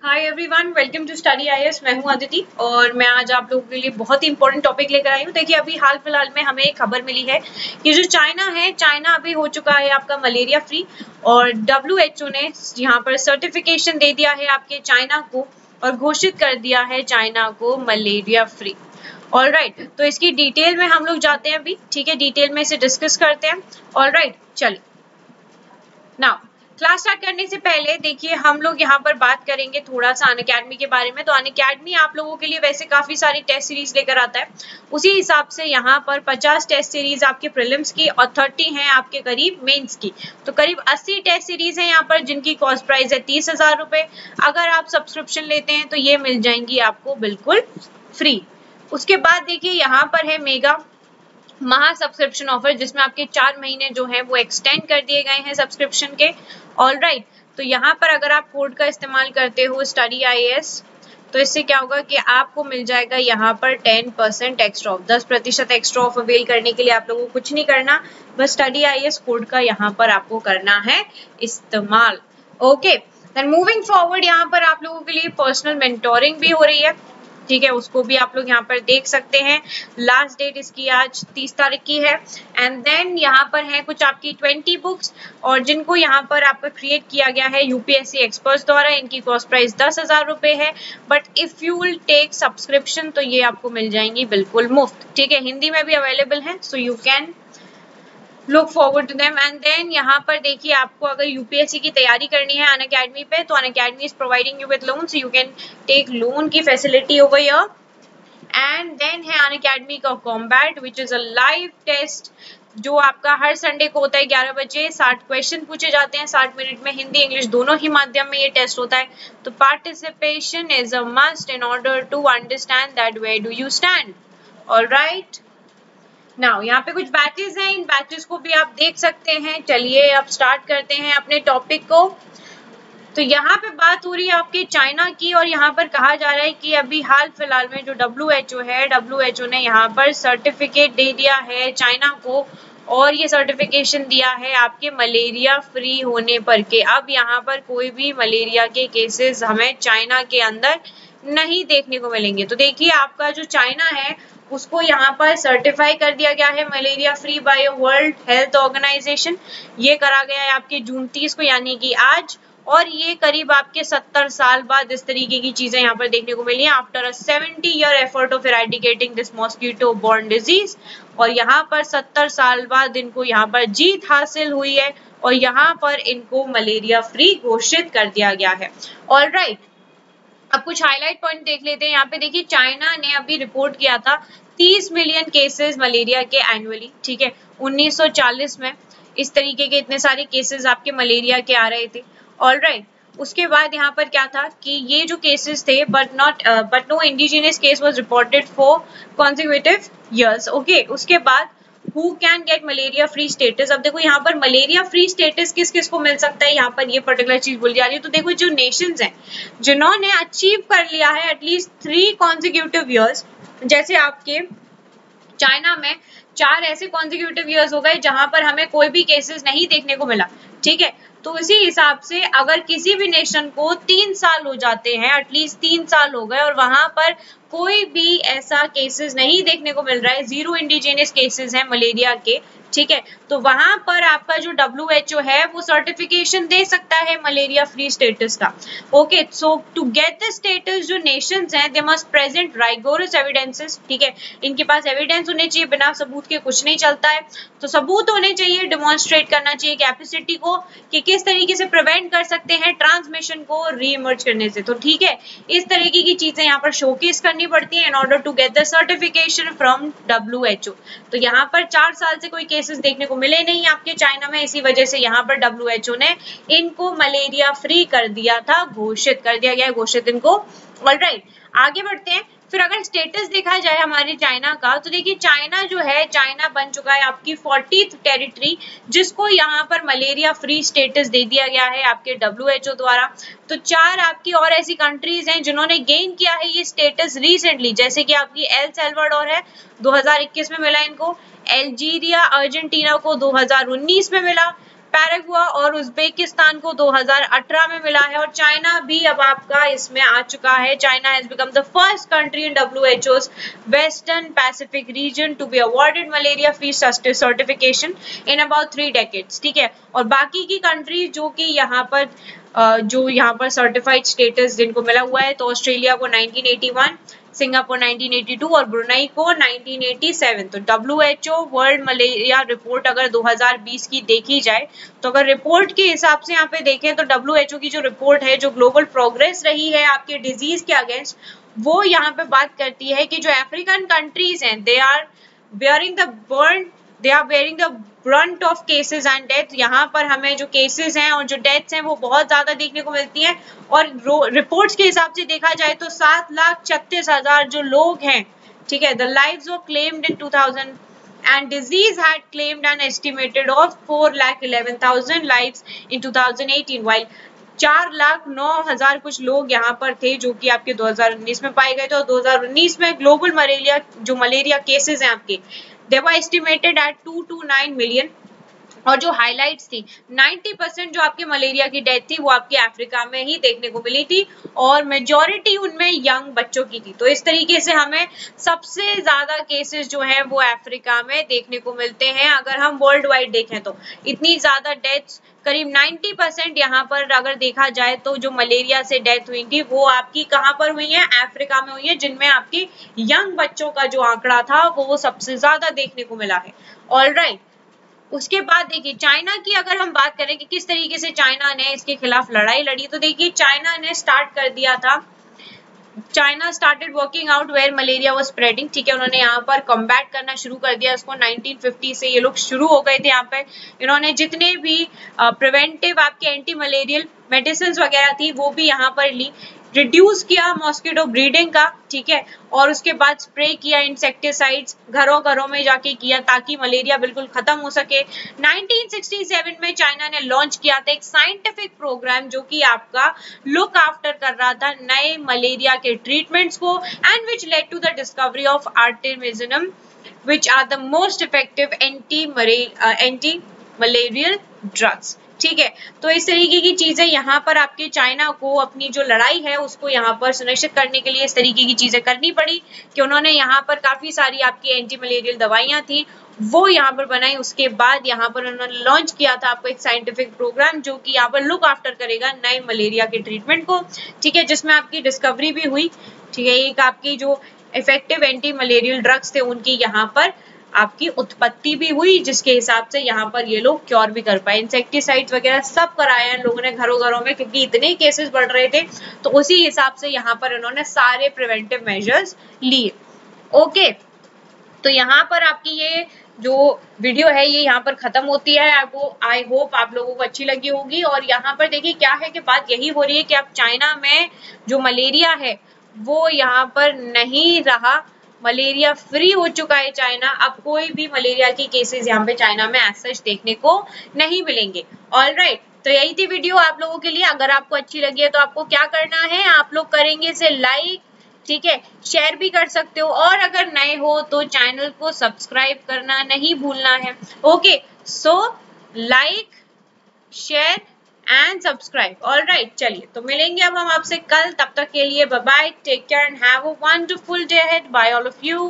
Hi everyone, welcome to study IAS. मैं हूं अदिति और मैं आज आप लोगों के लिए बहुत ही इंपॉर्टेंट टॉपिक लेकर आई हूं। देखिए, अभी हाल फिलहाल में हमें एक खबर मिली है कि जो चाइना है, चाइना अभी हो चुका है आपका मलेरिया फ्री और WHO ने यहाँ पर सर्टिफिकेशन दे दिया है आपके चाइना को और घोषित कर दिया है चाइना को मलेरिया फ्री। ऑलराइट, तो इसकी डिटेल में हम लोग जाते हैं अभी। ठीक है, डिटेल में इसे डिस्कस करते हैं। ऑलराइट, चलिए नाउ क्लास स्टार्ट करने से पहले देखिए हम लोग यहाँ पर बात करेंगे थोड़ा सा अनअकैडमी के बारे में। तो अनअकैडमी आप लोगों के लिए वैसे काफी सारी टेस्ट सीरीज लेकर आता है, उसी हिसाब से यहाँ पर 50 टेस्ट सीरीज आपके प्रीलिम्स की और 30 हैं आपके करीब मेंस की। तो करीब 80 टेस्ट सीरीज है यहाँ पर जिनकी कॉस्ट प्राइस है 30,000 रुपए। अगर आप सब्सक्रिप्शन लेते हैं तो ये मिल जाएंगी आपको बिल्कुल फ्री। उसके बाद देखिए यहाँ पर है मेगा महा सब्सक्रिप्शन ऑफर, जिसमें आपके 4 महीने जो है वो एक्सटेंड कर दिए गए हैं सब्सक्रिप्शन के। ऑलराइट, तो यहाँ पर अगर आप कोड का इस्तेमाल करते हो स्टडी आईएएस, तो इससे क्या होगा कि आपको मिल जाएगा यहाँ पर 10% extra off, 10% extra off avail करने के लिए आप लोगों को कुछ नहीं करना, बस स्टडी आईएएस कोड का यहाँ पर आपको करना है इस्तेमाल। ओके, देन मूविंग फॉरवर्ड यहाँ पर आप लोगों के लिए पर्सनल मेंटोरिंग भी हो रही है। ठीक है, उसको भी आप लोग यहाँ पर देख सकते हैं। लास्ट डेट इसकी आज 30 तारीख की है। एंड देन यहाँ पर है कुछ आपकी 20 बुक्स और जिनको यहाँ पर आपका क्रिएट किया गया है यूपीएससी एक्सपर्ट्स द्वारा। इनकी कॉस्ट प्राइस 10,000 रुपए है, but if you will take subscription तो ये आपको मिल जाएंगी बिल्कुल मुफ्त। ठीक है, हिंदी में भी अवेलेबल है, so you can look forward to them. And then यहाँ पर देखिए आपको अगर यूपीएससी की तैयारी करनी है अनअकैडमी पे, तो Unacademy is providing you with loan, so you can take loan की facility over here. And then है अनअकैडमी का combat which is a live test जो आपका हर संडे को होता है 11 बजे। 60 क्वेश्चन पूछे जाते हैं 60 मिनट में, हिंदी इंग्लिश दोनों ही माध्यम में ये टेस्ट होता है। तो participation is a must in order to understand that where do you stand. Alright, now यहाँ पे कुछ बैचेस हैं, इन बैचेस को भी आप देख सकते हैं। चलिए अब स्टार्ट करते हैं अपने टॉपिक को। तो यहाँ पे बात हो रही है आपके चाइना की और यहाँ पर कहा जा रहा है कि अभी हाल फिलहाल में जो WHO है, WHO ने यहाँ पर सर्टिफिकेट दे दिया है चाइना को और ये सर्टिफिकेशन दिया है आपके मलेरिया फ्री होने पर के अब यहाँ पर कोई भी मलेरिया के केसेस हमें चाइना के अंदर नहीं देखने को मिलेंगे। तो देखिए आपका जो चाइना है उसको यहाँ पर सर्टिफाई कर दिया गया है malaria free by World Health Organization. ये करा गया है आपके जून 30 को, यानी कि आज। और ये करीब आपके 70 साल बाद इस तरीके की चीजें यहाँ पर देखने को मिली है after a 70-year effort of eradicating this mosquito borne disease. और यहाँ पर 70 साल बाद इनको यहाँ पर जीत हासिल हुई है और यहाँ पर इनको मलेरिया फ्री घोषित कर दिया गया है। ऑलराइट, अब कुछ हाईलाइट पॉइंट देख लेते हैं। यहाँ पे देखिए चाइना ने अभी रिपोर्ट किया था 30 मिलियन केसेस मलेरिया के एनुअली। ठीक है, 1940 में इस तरीके के इतने सारे केसेस आपके मलेरिया के आ रहे थे। ऑलराइट, उसके बाद यहाँ पर क्या था कि ये जो केसेस थे but no indigenous case was reported for consecutive years. Okay, उसके बाद who can get malaria free status. अब देखो यहाँ पर मलेरिया फ्री स्टेटस किस किस को मिल सकता है, यहाँ पर ये पर्टिकुलर चीज बोली जा रही है। तो देखो जो नेशंस हैं जिन्होंने अचीव कर लिया है एटलीस्ट 3 कॉन्जिक्यूटिव ईयर्स, जैसे आपके चाइना में 4 ऐसे कॉन्जिक्यूटिव ईयर्स हो गए जहां पर हमें कोई भी केसेस नहीं देखने को मिला। ठीक है, तो इसी हिसाब से अगर किसी भी नेशन को 3 साल हो जाते हैं, एटलीस्ट 3 साल हो गए और वहां पर कोई भी ऐसा केसेस नहीं देखने को मिल रहा है, 0 इंडिजिनियस केसेस हैं मलेरिया के, ठीक है, तो वहां पर आपका जो WHO है वो सर्टिफिकेशन दे सकता है मलेरिया फ्री स्टेटस का। Okay, so to get the status जो नेशंस हैं they must present rigorous evidences. ठीक है, इनके पास एविडेंस होने चाहिए, बिना सबूत के कुछ नहीं चलता है। तो सबूत होने चाहिए, डिमॉन्स्ट्रेट करना चाहिए कैपेसिटी को कि किस तरीके से प्रिवेंट कर सकते हैं ट्रांसमिशन को रीइमर्ज करने से। तो ठीक है, इस तरीके की चीजें यहाँ पर शोकेस करनी पड़ती है in order to get the certification from WHO। तो यहाँ पर 4 साल से कोई केसेस देखने को मिले नहीं आपके चाइना में, इसी वजह से यहाँ पर WHO ने इनको मलेरिया फ्री कर दिया था, घोषित कर दिया गया है, घोषित इनको। ऑलराइट, आगे बढ़ते हैं। फिर अगर स्टेटस देखा जाए हमारे चाइना का, तो देखिए चाइना जो है, चाइना बन चुका है आपकी 40th टेरिटरी जिसको यहाँ पर मलेरिया फ्री स्टेटस दे दिया गया है आपके WHO द्वारा। तो 4 आपकी और ऐसी कंट्रीज हैं जिन्होंने गेन किया है ये स्टेटस रिसेंटली, जैसे कि आपकी एल सल्वाडोर है 2021 में मिला इनको, अल्जीरिया अर्जेंटीना को 2019 में मिला, पैराग्वे और उज्बेकिस्तान को 2018 में मिला है और चाइना भी अब आपका इसमें आ चुका है। China has become the first country in WHO's western Pacific region to be awarded malaria free certification in about 3 decades. ठीक है, और बाकी की कंट्री जो कि यहाँ पर सर्टिफाइड स्टेटस जिनको मिला हुआ है, तो ऑस्ट्रेलिया को 1981, सिंगापुर 1982 और ब्रुनई को 1987। तो WHO वर्ल्ड मलेरिया रिपोर्ट अगर 2020 की देखी जाए, तो अगर रिपोर्ट के हिसाब से यहाँ पे देखें तो WHO की जो रिपोर्ट है, जो ग्लोबल प्रोग्रेस रही है आपके डिजीज के अगेंस्ट, वो यहाँ पे बात करती है कि जो अफ्रीकन कंट्रीज हैं, they are bearing the brunt of cases and death. यहाँ पर हमें जो केसेस हैं और जो डेथ्स हैं वो बहुत ज्यादा देखने को मिलती हैं। और रिपोर्ट्स के हिसाब से देखा जाए तो 7,36,000 जो लोग हैं, ठीक है, the lives were claimed in 2000 and disease had claimed an estimated of 4,11,000 lives in 2018, while 4,09,000 कुछ लोग यहाँ पर थे जो कि आपके 2019 में पाए गए थे। और 2019 में ग्लोबल मलेरिया केसेस हैं आपके, they were estimated at 229 million। और जो हाइलाइट्स थी, 90% जो आपके मलेरिया की डेथ थी वो आपके अफ्रीका में ही देखने को मिली थी और मेजॉरिटी उनमें यंग बच्चों की थी। तो इस तरीके से हमें सबसे ज्यादा केसेस जो हैं वो अफ्रीका में देखने को मिलते हैं। अगर हम वर्ल्ड वाइड देखें तो इतनी ज्यादा डेथ्स, करीब 90% यहाँ पर अगर देखा जाए तो जो मलेरिया से डेथ हुई थी वो आपकी कहाँ पर हुई है, अफ्रीका में हुई है, जिनमें आपके यंग बच्चों का जो आंकड़ा था वो सबसे ज्यादा देखने को मिला है। ऑलराइट, उसके बाद देखिए चाइना की अगर हम बात करें कि किस तरीके से चाइना ने इसके खिलाफ लड़ाई लड़ी, तो देखिए चाइना ने स्टार्ट कर दिया था, China started working out where malaria was spreading. ठीक है, उन्होंने यहाँ पर कॉम्बैट करना शुरू कर दिया इसको। 1950 से ये लोग शुरू हो गए थे। यहाँ पे इन्होंने जितने भी प्रिवेंटिव आपके एंटी मलेरियल मेडिसिन वगैरह थी वो भी यहाँ पर ली, रिड्यूस किया मॉस्किटो ब्रीडिंग का, ठीक है, और उसके बाद स्प्रे किया इंसेक्टिसाइड्स, घरों घरों में जाके किया ताकि मलेरिया बिल्कुल खत्म हो सके। 1967 में चाइना ने लॉन्च किया था एक साइंटिफिक प्रोग्राम जो कि आपका लुक आफ्टर कर रहा था नए मलेरिया के ट्रीटमेंट्स को, and which led to the discovery of artemisinin which are the most effective anti malarial drugs. ठीक है, तो इस तरीके की चीजें यहाँ पर आपके चाइना को अपनी जो लड़ाई है उसको यहाँ पर सुनिश्चित करने के लिए इस तरीके की चीजें करनी पड़ी कि उन्होंने यहाँ पर काफी सारी आपकी एंटी मलेरियल दवाइयां थी वो यहाँ पर बनाई। उसके बाद यहाँ पर उन्होंने लॉन्च किया था आपको एक साइंटिफिक प्रोग्राम जो कि यहाँ पर लुक आफ्टर करेगा नए मलेरिया के ट्रीटमेंट को, ठीक है, जिसमें आपकी डिस्कवरी भी हुई। ठीक है, एक आपकी जो इफेक्टिव एंटी मलेरियल ड्रग्स थे उनकी यहाँ पर आपकी उत्पत्ति भी हुई, जिसके हिसाब से यहाँ पर ये लोग क्योर भी कर पाए। इंसेक्टिसाइड्स वगैरह सब कराया इन लोगों ने घरों घरों में, क्योंकि इतने केसेस बढ़ रहे थे, तो उसी हिसाब से यहाँ पर इन्होंने सारे प्रिवेंटिव मेजर्स लिए। ओके, तो यहाँ पर आपकी ये जो वीडियो है ये यहाँ पर खत्म होती है। आपको आई होप आप लोगों को अच्छी लगी होगी। और यहाँ पर देखिए क्या है कि बात यही हो रही है कि अब चाइना में जो मलेरिया है वो यहाँ पर नहीं रहा, मलेरिया फ्री हो चुका है चाइना। अब कोई भी मलेरिया की केसेस यहाँ पे चाइना में एज सच देखने को नहीं मिलेंगे। ऑलराइट, तो यही थी वीडियो आप लोगों के लिए। अगर आपको अच्छी लगी है तो आपको क्या करना है, आप लोग करेंगे इसे लाइक, ठीक है, शेयर भी कर सकते हो, और अगर नए हो तो चैनल को सब्सक्राइब करना नहीं भूलना है। Okay, so like, share and subscribe. Alright, चलिए तो मिलेंगे अब हम आपसे कल, तब तक के लिए bye bye, take care and have a wonderful day ahead. Bye all of you.